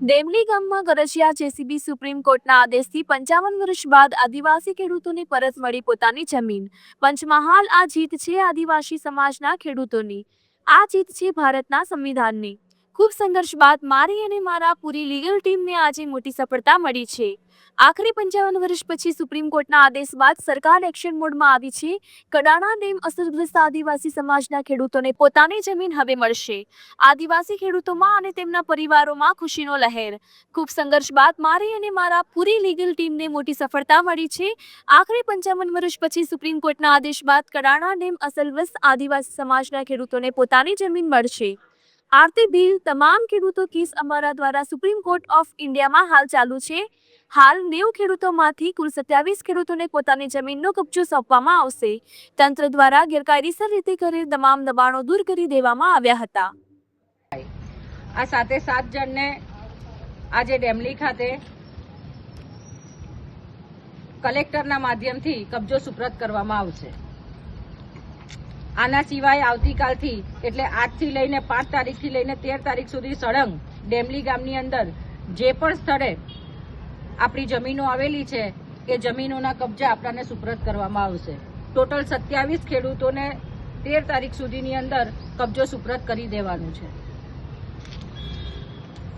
ડેમલી ગામમાં ગરજિયા JCB supreme કોર્ટના આદેશથી 55 વર્ષ બાદ આદિવાસી ખેડૂતોને પરત મળી પોતાની જમીન। પંચમહાલ આ જીત છે આદિવાસી સમાજના ખેડૂતોની, આ જીત છે ભારતના સંવિધાનની। ખૂબ સંઘર્ષ બાદ મારી અને મારા પૂરી લીગલ ટીમને આજે મોટી સફળતા મળી છે। આખરે 55 વર્ષ પછી સુપ્રીમ કોર્ટના આદેશ બાદ સરકાર એક્શન મોડમાં આવી છે। કડાણા ડેમ અસરગ્રસ્ત આદિવાસી સમાજના ખેડૂતોને પોતાની જમીન હવે મળશે। આદિવાસી ખેડૂતોમાં અને તેમના પરિવારોમાં ખુશીનો લહેર। ખૂબ સંઘર્ષ બાદ મારી અને મારા પૂરી લીગલ ટીમને મોટી સફળતા મળી છે। આખરે 55 વર્ષ પછી સુપ્રીમ કોર્ટના આદેશ બાદ કડાણા ડેમ અસરગ્રસ્ત આદિવાસી સમાજના ખેડૂતોને પોતાની જમીન મળશે। આરતી ભીલ તમામ ખેડૂતો કેસ અમારા દ્વારા સુપ્રીમ કોર્ટ ઓફ ઇન્ડિયામાં હાલ ચાલુ છે। હાલ 90 ખેડૂતોમાંથી કુલ 27 ખેડૂતોને પોતાની જમીનનો કબજો સોંપવામાં આવશે। તંત્ર દ્વારા ગેરકાયદેસર રીતે કરેલ તમામ દબાણો દૂર કરી દેવામાં આવ્યા હતા। આ સાથે 7 જણને આજે ડેમલી ખાતે કલેક્ટરના માધ્યમથી કબજો સુપ્રત કરવામાં આવશે। આના સિવાય આવતીકાલથી એટલે 8 થી લઈને 5 તારીખથી લઈને 13 તારીખ સુધી સળંગ ડેમલી ગામની અંદર જે પણ સ્થળે આપણી જમીનો આવેલી છે એ જમીનોના કબજા આપણાને સુપ્રત કરવામાં આવશે। ટોટલ 27 ખેડૂતોને 13 તારીખ સુધીની અંદર કબજો સુપ્રત કરી દેવાનું છે।